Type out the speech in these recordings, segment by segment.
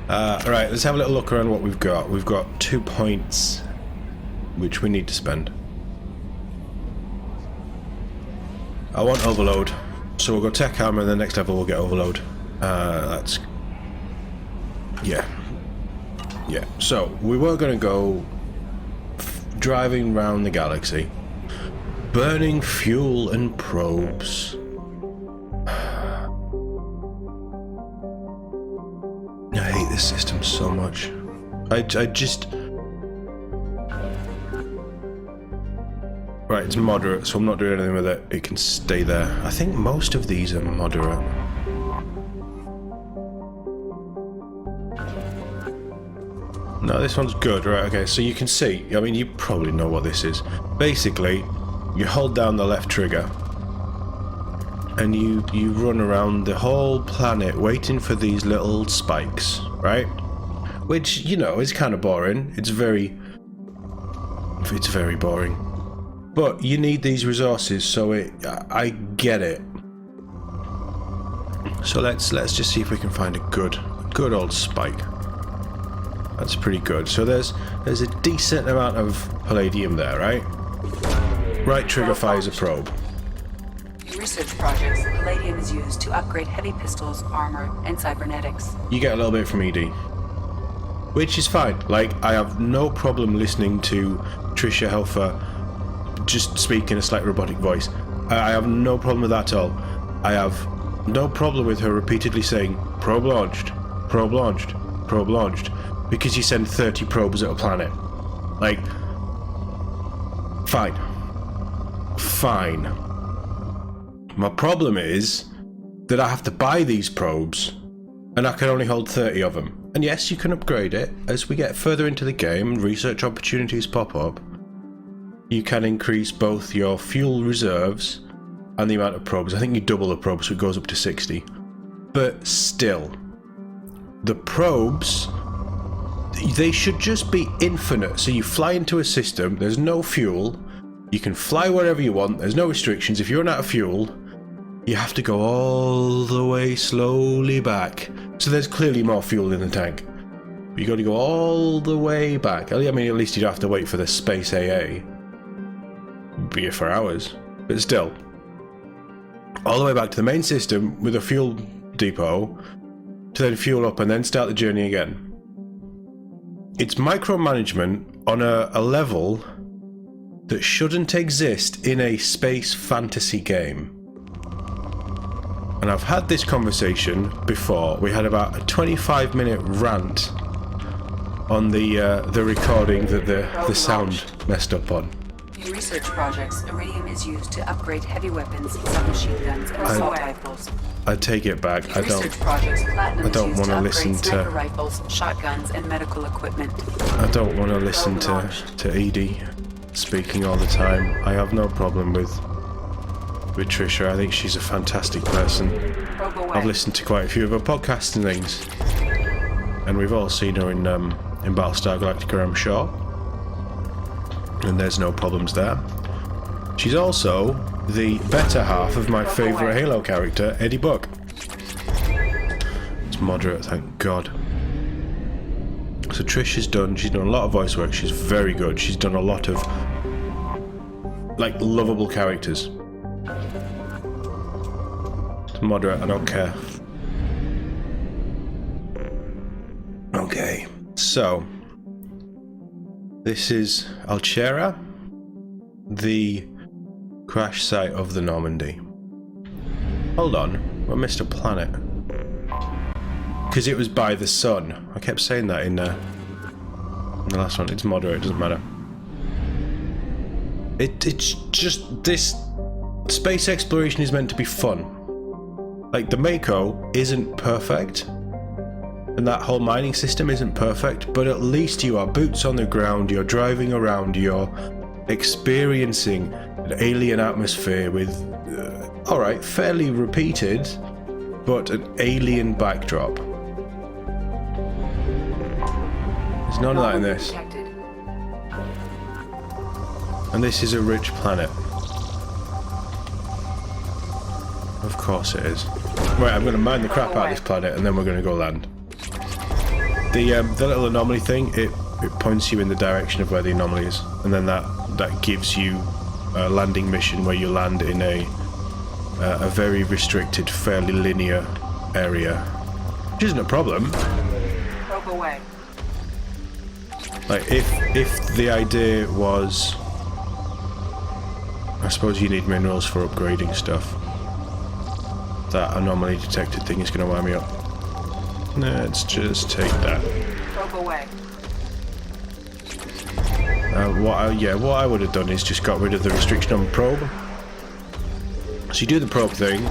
Right, let's have a little look around what we've got. We've got 2 points, which we need to spend. I want overload, so we'll go tech armor, and the next level we'll get overload. That's... yeah. Yeah, so we were going to go driving around the galaxy, burning fuel and probes. I hate this system so much. I just... Right, it's moderate, so I'm not doing anything with it. It can stay there. I think most of these are moderate. No, this one's good. Right, okay, so you can see, I mean, you probably know what this is. Basically, you hold down the left trigger and you run around the whole planet waiting for these little spikes, right? Which, you know, is kind of boring. It's very boring. But you need these resources, so I get it. So let's just see if we can find a good old spike. That's pretty good. So there's a decent amount of palladium there, right? Right trigger fires a probe. In research projects, palladium is used to upgrade heavy pistols, armor, and cybernetics. You get a little bit from ED, which is fine. Like, I have no problem listening to Tricia Helfer just speak in a slight robotic voice. I have no problem with that at all. I have no problem with her repeatedly saying probe launched, probe launched, probe launched, because you send 30 probes at a planet. Like, fine. Fine. My problem is that I have to buy these probes and I can only hold 30 of them. And yes, you can upgrade it as we get further into the game, research opportunities pop up. You can increase both your fuel reserves and the amount of probes. I think you double the probes, so it goes up to 60. But still, the probes, they should just be infinite. So you fly into a system, there's no fuel, you can fly wherever you want, there's no restrictions. If you run out of fuel, you have to go all the way slowly back. So there's clearly more fuel in the tank. But you got to go all the way back. I mean, at least you don't have to wait for the space AA. Be here for hours. But still, all the way back to the main system with a fuel depot to then fuel up and then start the journey again. It's micromanagement on a level that shouldn't exist in a space fantasy game. And I've had this conversation before. We had about a 25-minute rant on the recording that the sound messed up on. In research projects, iridium is used to upgrade heavy weapons, submachine guns, and assault rifles. I take it back. In research projects, platinum I don't is used want to to listen upgrade to sniper rifles, shotguns, and medical equipment. I don't want to listen to Edie speaking all the time. I have no problem with Tricia. I think she's a fantastic person. I've listened to quite a few of her podcasts and things, and we've all seen her in Battlestar Galactica, I'm sure. And there's no problems there. She's also the better half of my favourite Halo character, Eddie Buck. It's moderate, thank God. So she's done a lot of voice work. She's very good. She's done a lot of, like, lovable characters. It's moderate, I don't care. Okay, so this is Alchera, the crash site of the Normandy. Hold on, I missed a planet. Because it was by the sun. I kept saying that in the last one. It's moderate, it doesn't matter. It's just, this space exploration is meant to be fun. Like, the Mako isn't perfect, and that whole mining system isn't perfect, but at least you are boots on the ground, you're driving around, you're experiencing an alien atmosphere with, alright, fairly repeated, but an alien backdrop. There's none of that in this. And this is a rich planet. Of course it is. Right, I'm going to mine the crap out of this planet and then we're going to go land. The little anomaly thing, it points you in the direction of where the anomaly is, and then that gives you a landing mission where you land in a very restricted, fairly linear area, which isn't a problem. Probe away. Like if the idea was, I suppose you need minerals for upgrading stuff. That anomaly detected thing is going to wind me up. Let's just take that. Probe away. What I would have done is just got rid of the restriction on probe. So you do the probe thing,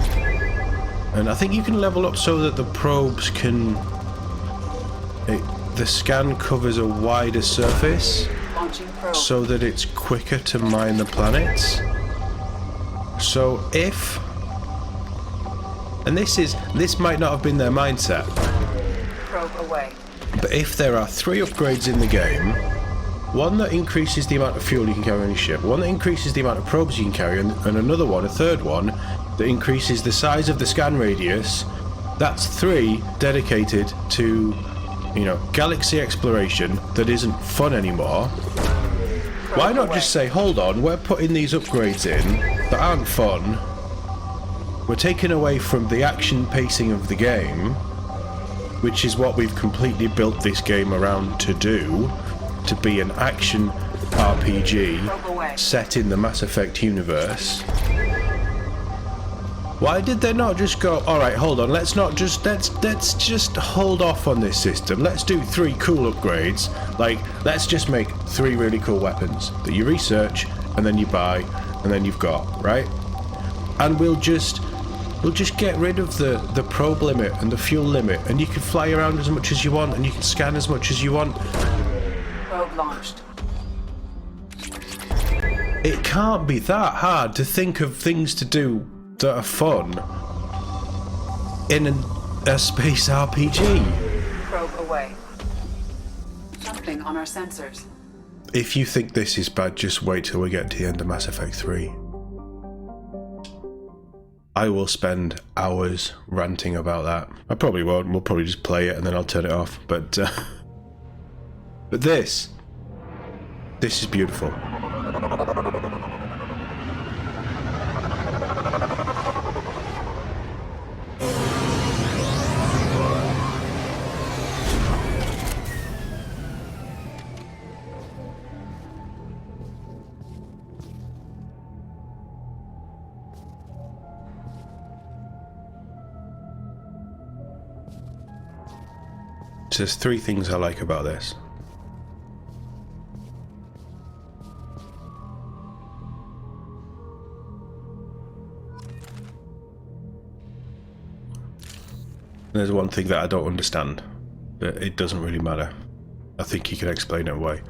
and I think you can level up so that the probes can. The scan covers a wider surface, Launching probe. so that it's quicker to mine the planets. So if, and this might not have been their mindset, Probe away. but if there are 3 upgrades in the game, one that increases the amount of fuel you can carry on your ship, one that increases the amount of probes you can carry, and another one, a third one, that increases the size of the scan radius, that's 3 dedicated to, galaxy exploration that isn't fun anymore. Why not just say, hold on, we're putting these upgrades in that aren't fun, we're taking away from the action pacing of the game, which is what we've completely built this game around to do, to be an action RPG set in the Mass Effect universe. Why did they not just go, alright, hold on, let's just hold off on this system, let's do 3 cool upgrades, like, let's just make 3 really cool weapons that you research, and then you buy, and then you've got, right? And we'll just get rid of the probe limit and the fuel limit, and you can fly around as much as you want, and you can scan as much as you want. Probe launched. It can't be that hard to think of things to do that are fun in a space RPG. Probe away. Something on our sensors. If you think this is bad, just wait till we get to the end of Mass Effect 3. I will spend hours ranting about that. I probably won't. We'll probably just play it and then I'll turn it off. But this is beautiful. So there's 3 things I like about this. There's one thing that I don't understand, but it doesn't really matter. I think you can explain it away.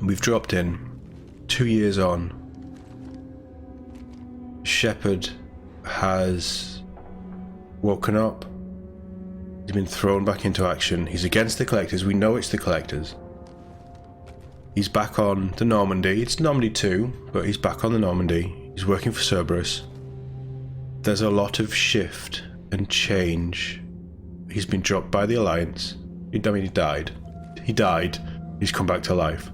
We've dropped in 2 years on. Shepard has woken up. He's been thrown back into action. He's against the Collectors. We know it's the Collectors. He's back on the Normandy. It's Normandy 2, but he's back on the Normandy. He's working for Cerberus. There's a lot of shift and change. He's been dropped by the Alliance. He died. He died. He's come back to life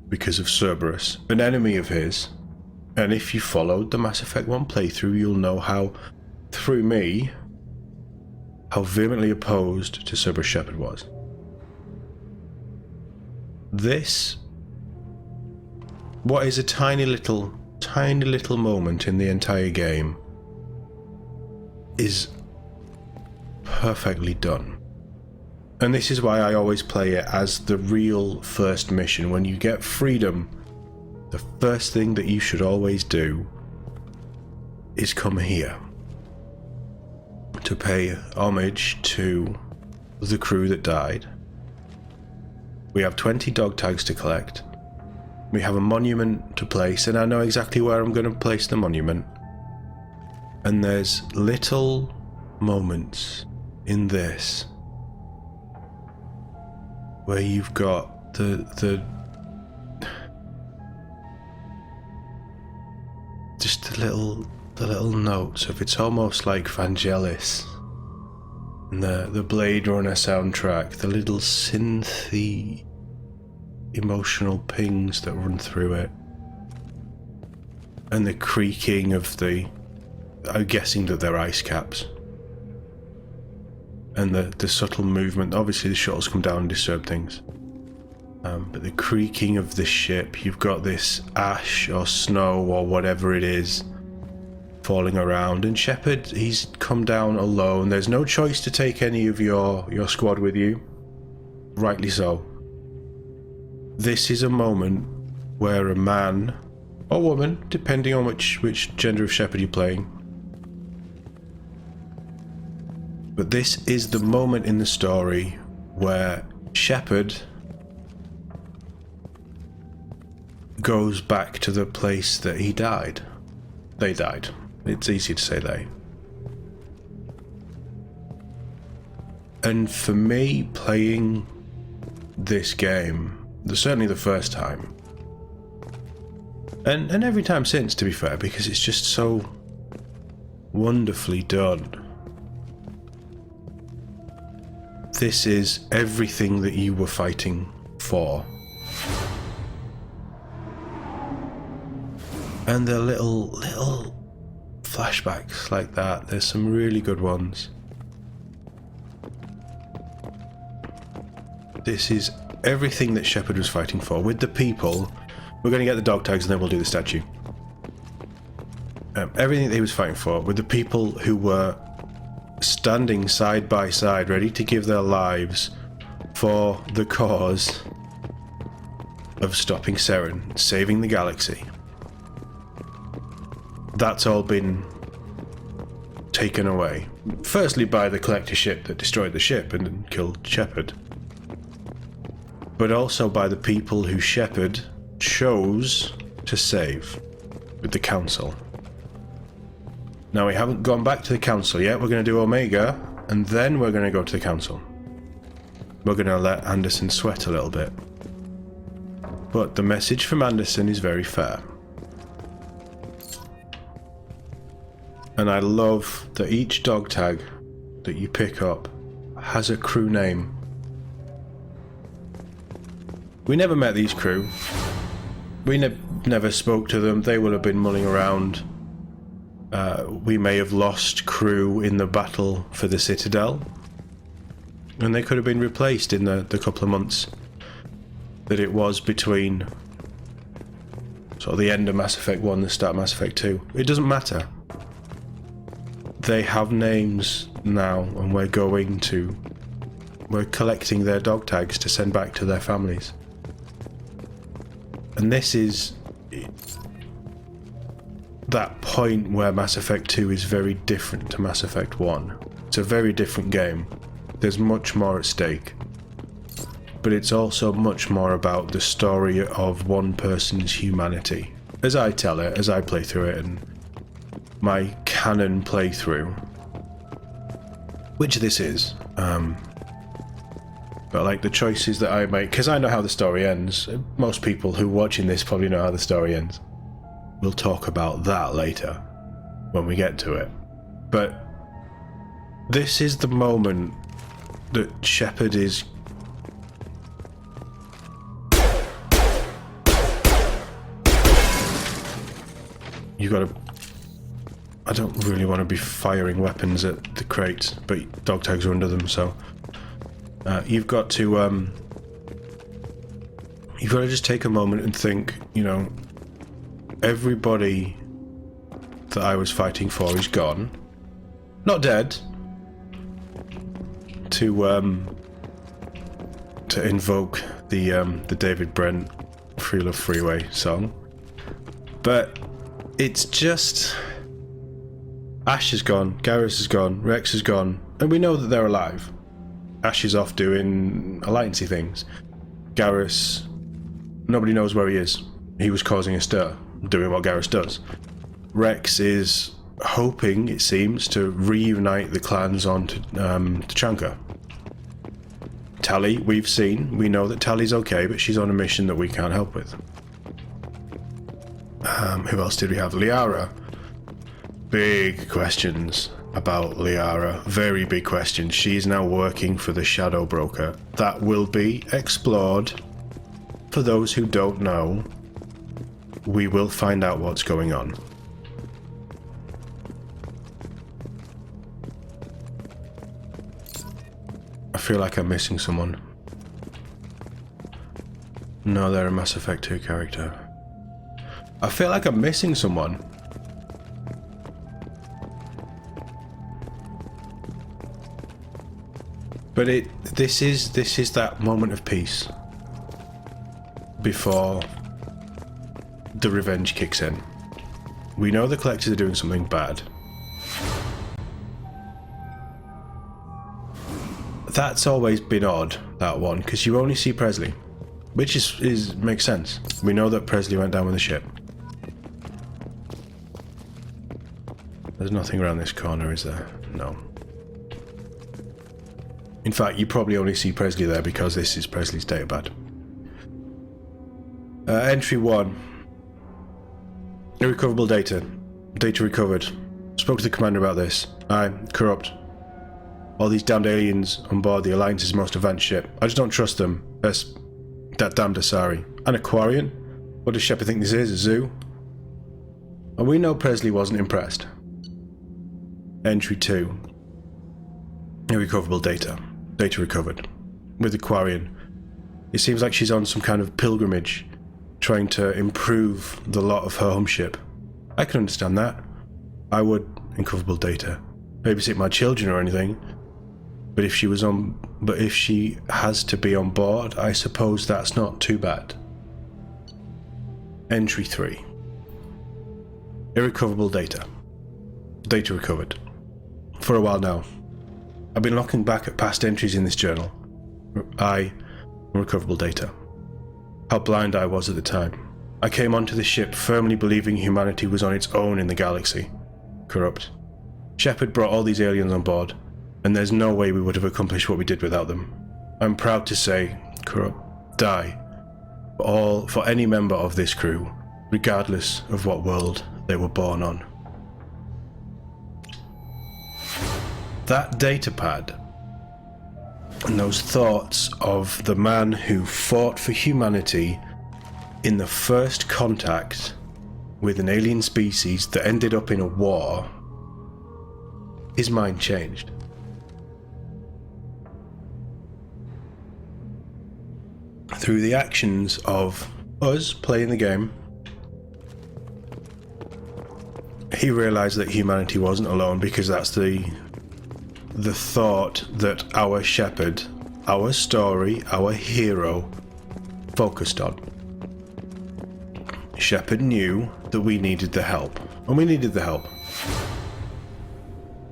because of Cerberus, an enemy of his. And if you followed the Mass Effect 1 playthrough, you'll know how, through me, how vehemently opposed to Cerberus Shepard was. This, what is a tiny little moment in the entire game, is perfectly done. And this is why I always play it as the real first mission. When you get freedom, the first thing that you should always do is come here to pay homage to the crew that died. We have 20 dog tags to collect. We have a monument to place, and I know exactly where I'm going to place the monument. And there's little moments in this where you've got just the little little notes of it's almost like Vangelis and the Blade Runner soundtrack, the little synthy emotional pings that run through it, and the creaking of I'm guessing that they're ice caps, and the subtle movement. Obviously the shuttles come down and disturb things, but the creaking of the ship. You've got this ash or snow or whatever it is falling around, and Shepard, he's come down alone. There's no choice to take any of your squad with you, rightly so. This is a moment where a man or woman, depending on which gender of Shepard you're playing, but this is the moment in the story where Shepard goes back to the place that he died. They died. It's easy to say they. And for me, playing this game, certainly the first time, and every time since, to be fair, because it's just so wonderfully done. This is everything that you were fighting for. And the little flashbacks like that, there's some really good ones. This is everything that Shepard was fighting for. With the people, we're going to get the dog tags and then we'll do the statue. Everything that he was fighting for, with the people who were standing side by side, ready to give their lives for the cause of stopping Saren, saving the galaxy. That's all been taken away. Firstly by the collector ship that destroyed the ship and killed Shepard, but also by the people who Shepard chose to save with the Council. Now, we haven't gone back to the Council yet. We're going to do Omega, and then we're going to go to the Council. We're going to let Anderson sweat a little bit. But the message from Anderson is very fair. And I love that each dog tag that you pick up has a crew name. We never met these crew. We never spoke to them. They would have been mulling around. We may have lost crew in the battle for the Citadel, and they could have been replaced in the couple of months that it was between sort of the end of Mass Effect 1 and the start of Mass Effect 2. It doesn't matter. They have names now, and we're collecting their dog tags to send back to their families. And this is that point where Mass Effect 2 is very different to Mass Effect 1. It's a very different game. There's much more at stake. But it's also much more about the story of one person's humanity. As I tell it, as I play through it, and my canon playthrough, which this is, but like the choices that I make, because I know how the story ends. Most people who are watching this probably know how the story ends. We'll talk about that later when we get to it. But this is the moment that Shepard is you gotta... I don't really want to be firing weapons at the crates, but dog tags are under them, so you've got to just take a moment and think, you know, everybody that I was fighting for is gone. Not dead. To invoke the David Brent Free Love Freeway song. But it's just... Ash is gone, Garrus is gone, Rex is gone, and we know that they're alive. Ash is off doing alliancey things. Garrus, nobody knows where he is. He was causing a stir, doing what Garrus does. Rex is hoping, it seems, to reunite the clans on Tuchanka. Tali, we know that Tali's okay, but she's on a mission that we can't help with. Who else did we have? Liara. big questions about Liara. Very big questions. She is now working for the Shadow Broker. That will be explored. For those who don't know, we will find out what's going on. I feel like I'm missing someone. No, they're a Mass Effect 2 character. I feel like I'm missing someone. But this is that moment of peace before the revenge kicks in. We know the collectors are doing something bad. That's always been odd, that one, because you only see Presley, which is makes sense. We know that Presley went down with the ship. There's nothing around this corner, is there? No. In fact, you probably only see Presley there because this is Presley's datapad. Entry 1. Irrecoverable data. Data recovered. Spoke to the commander about this. Aye, corrupt. All these damned aliens on board the Alliance's most advanced ship. I just don't trust them. That damned Asari. An Aquarian? What does Shepard think this is? A zoo? And we know Presley wasn't impressed. Entry 2. Irrecoverable data. Data recovered. With Aquarian. It seems like she's on some kind of pilgrimage, trying to improve the lot of her home ship. I can understand that. I would. Irrecoverable data. Babysit my children or anything. But if she has to be on board, I suppose that's not too bad. Entry 3. Irrecoverable data. Data recovered. For a while now. I've been looking back at past entries in this journal. Recoverable data. How blind I was at the time. I came onto the ship firmly believing humanity was on its own in the galaxy. Corrupt. Shepard brought all these aliens on board, and there's no way we would have accomplished what we did without them. I'm proud to say, corrupt, die, for any member of this crew, regardless of what world they were born on. That datapad, and those thoughts of the man who fought for humanity in the first contact with an alien species that ended up in a war, his mind changed. Through the actions of us playing the game, he realized that humanity wasn't alone, because that's the thought that our Shepard, our story, our hero focused on. Shepard knew that we needed the help, and we needed the help.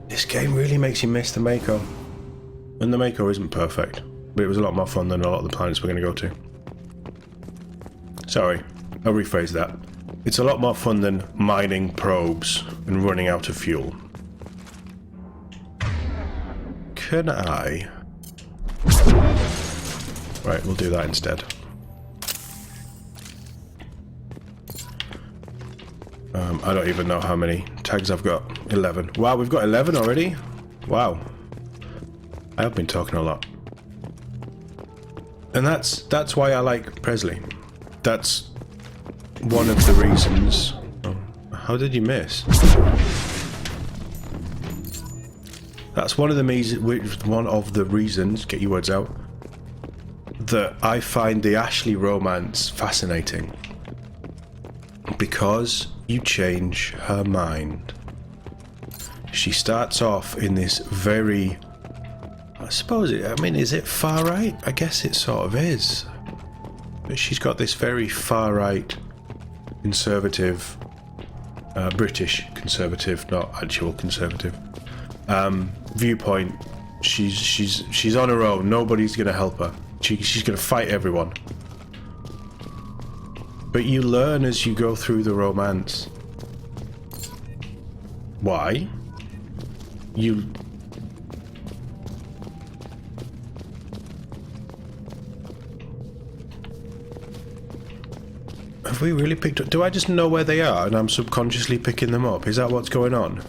This game really makes you miss the Mako. And the Mako isn't perfect, but it was a lot more fun than a lot of the planets we're going to go to. Sorry, I'll rephrase that. It's a lot more fun than mining probes and running out of fuel. Can I? Right, we'll do that instead. I don't even know how many tags I've got. 11. Wow, we've got 11 already? Wow. I have been talking a lot. And that's why I like Presley. That's one of the reasons. Oh, how did you miss? That's one of the reasons, get your words out, that I find the Ashley romance fascinating. Because you change her mind. She starts off in this very, is it far right? I guess it sort of is. But she's got this very far right, conservative, British conservative, not actual conservative, viewpoint. She's on her own. Nobody's gonna help her. She's gonna fight everyone. But you learn as you go through the romance. Why? Have we really picked up? Do I just know where they are and I'm subconsciously picking them up? Is that what's going on?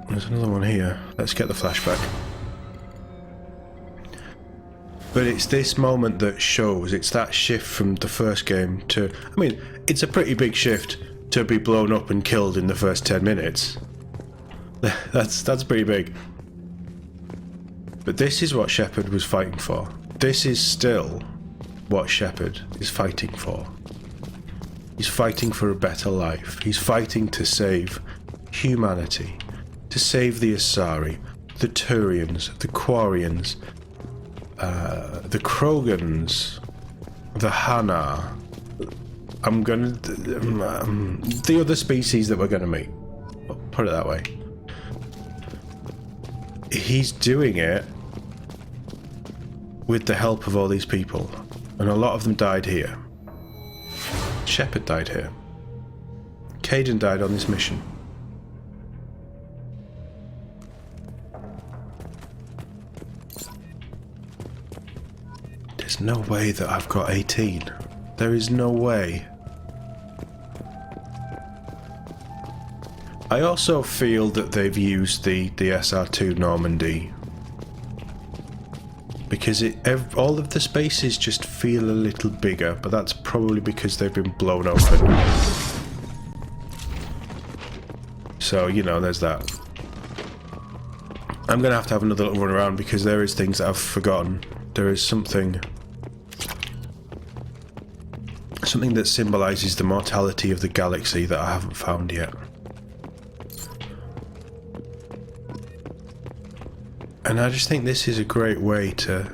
There's another one here. Let's get the flashback. But it's this moment that shows, it's that shift from the first game to... I mean, it's a pretty big shift to be blown up and killed in the first 10 minutes. That's pretty big. But this is what Shepard was fighting for. This is still what Shepard is fighting for. He's fighting for a better life. He's fighting to save humanity. To save the Asari, the Turians, the Quarians, the Krogans, the Hanar. I'm gonna... the other species that we're gonna meet. I'll put it that way. He's doing it with the help of all these people. And a lot of them died here. Shepard died here. Kaidan died on this mission. There's no way that I've got 18. There is no way. I also feel that they've used the SR2 Normandy because all of the spaces just feel a little bigger, but that's probably because they've been blown open. So, you know, there's that. I'm gonna have to have another little run around because there is things that I've forgotten. There is something that symbolizes the mortality of the galaxy that I haven't found yet. And I just think this is a great way to,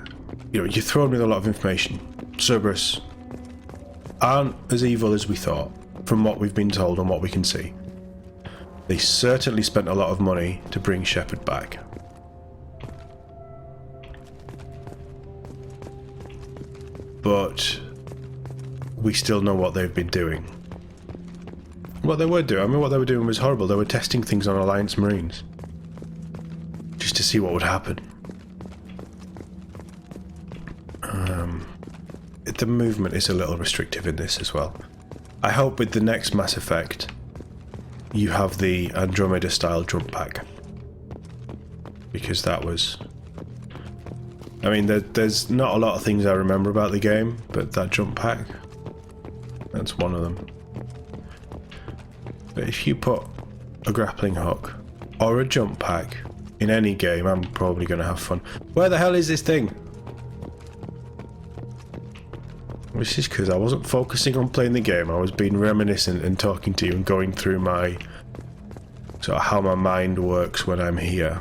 you know, you're throwing with a lot of information. Cerberus aren't as evil as we thought, from what we've been told and what we can see. They certainly spent a lot of money to bring Shepard back. But we still know what they've been doing. What they were doing, I mean, what they were doing was horrible. They were testing things on Alliance Marines. Just to see what would happen. The movement is a little restrictive in this as well. I hope with the next Mass Effect you have the Andromeda style jump pack. Because that was... I mean, there's not a lot of things I remember about the game, but that jump pack, that's one of them. But if you put a grappling hook or a jump pack in any game, I'm probably going to have fun. Where the hell is this thing? This is because I wasn't focusing on playing the game. I was being reminiscent and talking to you and going through my... sort of how my mind works when I'm here.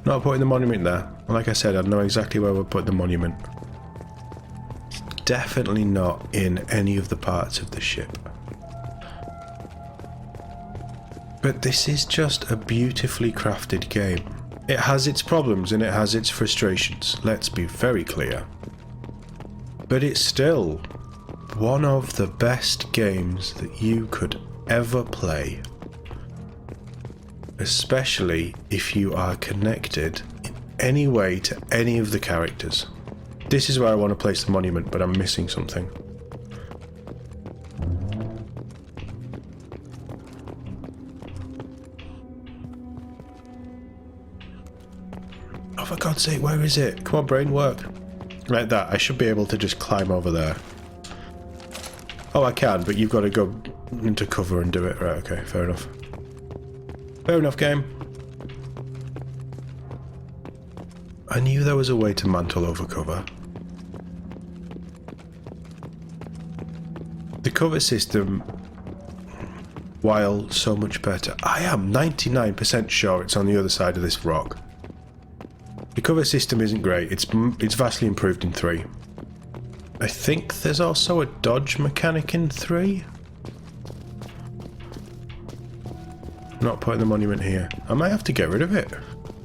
Not putting the monument there. Like I said, I know exactly where we'll put the monument. It's definitely not in any of the parts of the ship. But this is just a beautifully crafted game. It has its problems and it has its frustrations, let's be very clear. But it's still one of the best games that you could ever play. Especially if you are connected in any way to any of the characters. This is where I want to place the monument, but I'm missing something. Oh, for God's sake, where is it? Come on, brain, work. Like that, I should be able to just climb over there. Oh, I can, but you've got to go into cover and do it. Right, okay, fair enough. Fair enough, game. I knew there was a way to mantle over cover. The cover system, while so much better, I am 99% sure it's on the other side of this rock. The cover system isn't great. It's vastly improved in 3. I think there's also a dodge mechanic in 3. Not putting the monument here. I might have to get rid of it.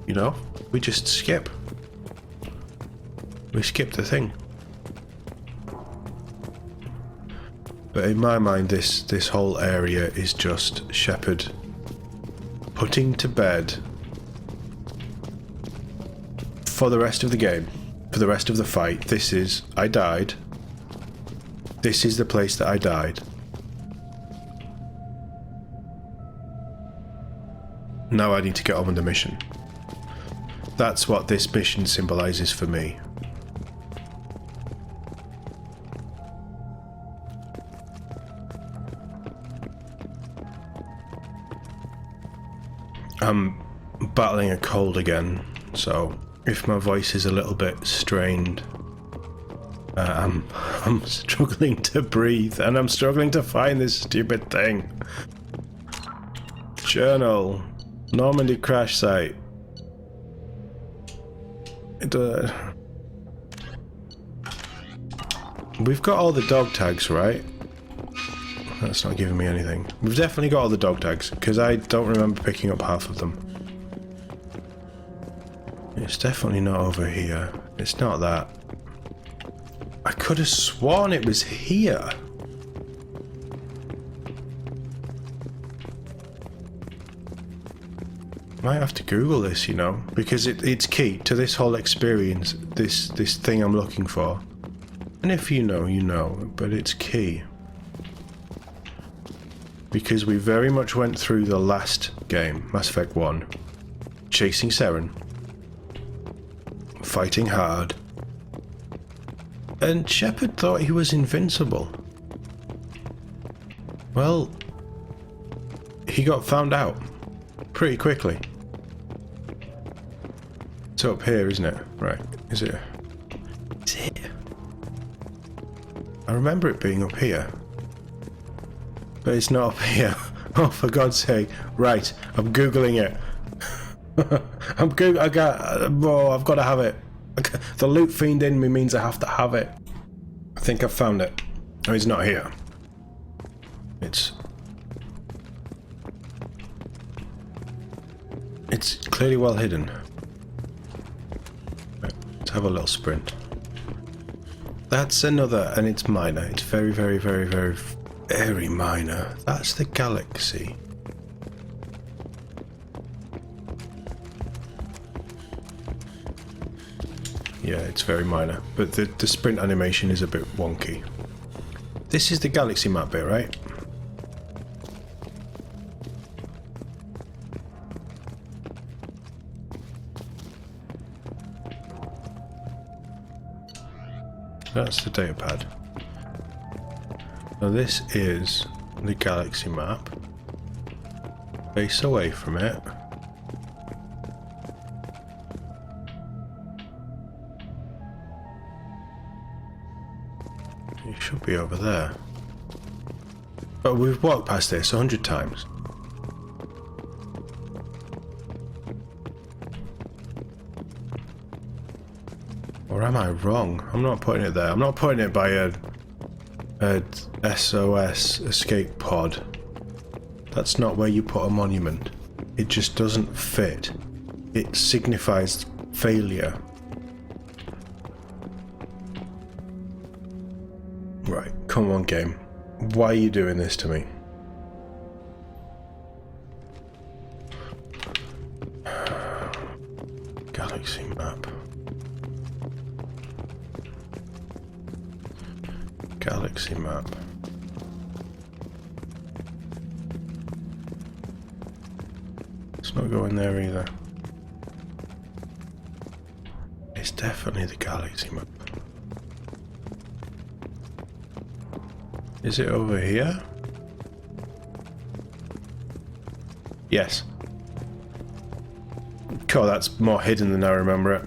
You know, we just skip. We skip the thing. But in my mind, this whole area is just Shepard for the rest of the game, for the rest of the fight, this is... I died. This is the place that I died. Now I need to get on with the mission. That's what this mission symbolizes for me. I'm battling a cold again, so if my voice is a little bit strained, I'm struggling to breathe and I'm struggling to find this stupid thing. Journal. Normandy crash site. We've got all the dog tags, right? That's not giving me anything. We've definitely got all the dog tags, because I don't remember picking up half of them. It's definitely not over here. It's not that. I could have sworn it was here. Might have to Google this, you know, because it's key to this whole experience, this thing I'm looking for. And if you know, you know, but it's key. Because we very much went through the last game, Mass Effect 1, chasing Seren, fighting hard, and Shepard thought he was invincible. Well, he got found out pretty quickly. It's up here, isn't it? Right, is it? Is it? I remember it being up here. But it's not up here. Oh, for God's sake. Right, I'm Googling it. I've got to have it. The loot fiend in me means I have to have it. I think I've found it. Oh, it's not here. It's clearly well hidden. Right, let's have a little sprint. That's another, and it's minor. It's very, very, very, very, very minor. That's the galaxy. Yeah, it's very minor, but the sprint animation is a bit wonky. This is the galaxy map bit, right? That's the data pad. Now this is the galaxy map. Face away from it. It should be over there. But we've walked past this 100 times. Or am I wrong? I'm not putting it there. I'm not putting it by a SOS escape pod. That's not where you put a monument. It just doesn't fit. It signifies failure. Right, come on game. Why are you doing this to me? Galaxy map. Galaxy map. It's not going there either. It's definitely the galaxy map. Is it over here? Yes. Cool, that's more hidden than I remember it.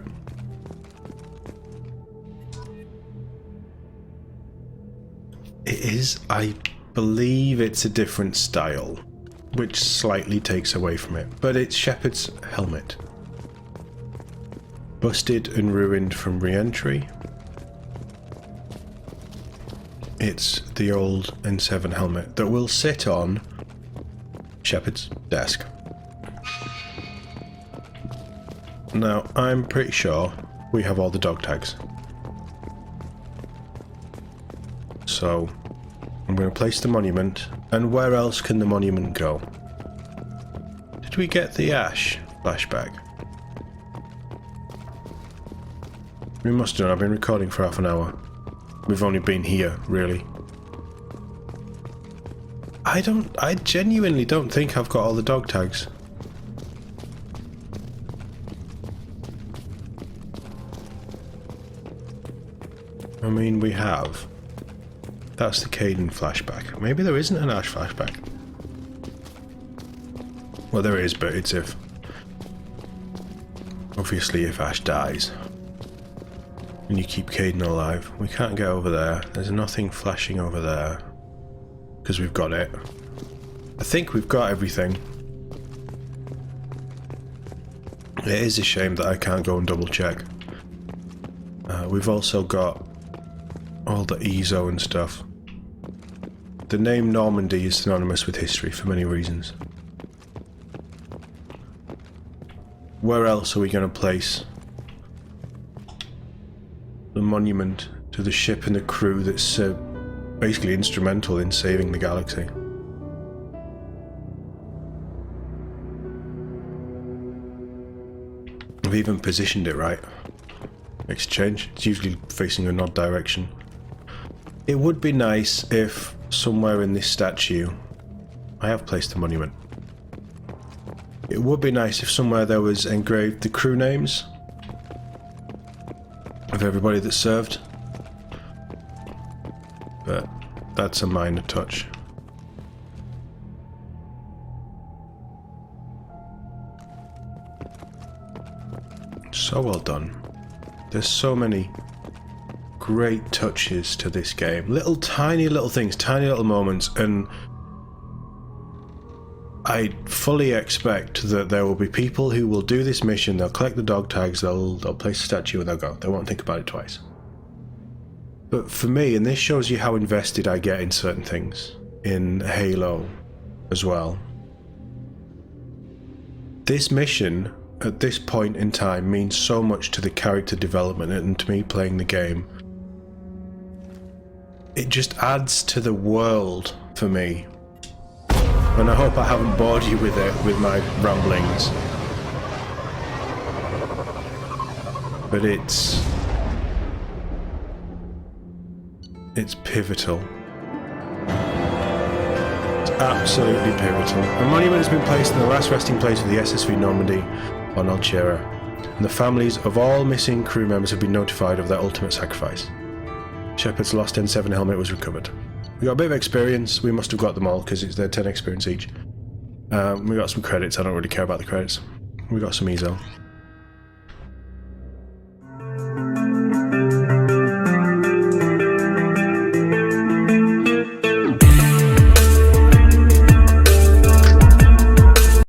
It is, I believe it's a different style, which slightly takes away from it, but it's Shepard's helmet. Busted and ruined from re-entry. It's the old N7 helmet that will sit on Shepard's desk. Now, I'm pretty sure we have all the dog tags. So, I'm going to place the monument, and where else can the monument go? Did we get the Ash flashback? We must have done. I've been recording for half an hour. We've only been here, really. I genuinely don't think I've got all the dog tags. I mean, we have. That's the Caden flashback. Maybe there isn't an Ash flashback. Well, there is, but it's if... Obviously, if Ash dies. And you keep Caden alive. We can't get over there. There's nothing flashing over there. Because we've got it. I think we've got everything. It is a shame that I can't go and double check. We've also got all the EZO and stuff. The name Normandy is synonymous with history for many reasons. Where else are we going to place the monument to the ship and the crew that's basically instrumental in saving the galaxy? I've even positioned it right. Makes a change. It's usually facing an odd direction. It would be nice if somewhere in this statue... I have placed the monument. It would be nice if somewhere there was engraved the crew names of everybody that served. But that's a minor touch. So well done. There's so many great touches to this game. Little tiny little things, tiny little moments, and I fully expect that there will be people who will do this mission, they'll collect the dog tags, they'll place a statue and they'll go. They won't think about it twice. But for me, and this shows you how invested I get in certain things, in Halo as well, this mission at this point in time means so much to the character development and to me playing the game. It just adds to the world for me. And I hope I haven't bored you with it, with my ramblings. But it's pivotal. It's absolutely pivotal. A monument has been placed in the last resting place of the SSV Normandy on Alchera, and the families of all missing crew members have been notified of their ultimate sacrifice. Shepard's lost N7 helmet was recovered. We got a bit of experience. We must have got them all because they're 10 experience each. We got some credits. I don't really care about the credits. We got some EZO.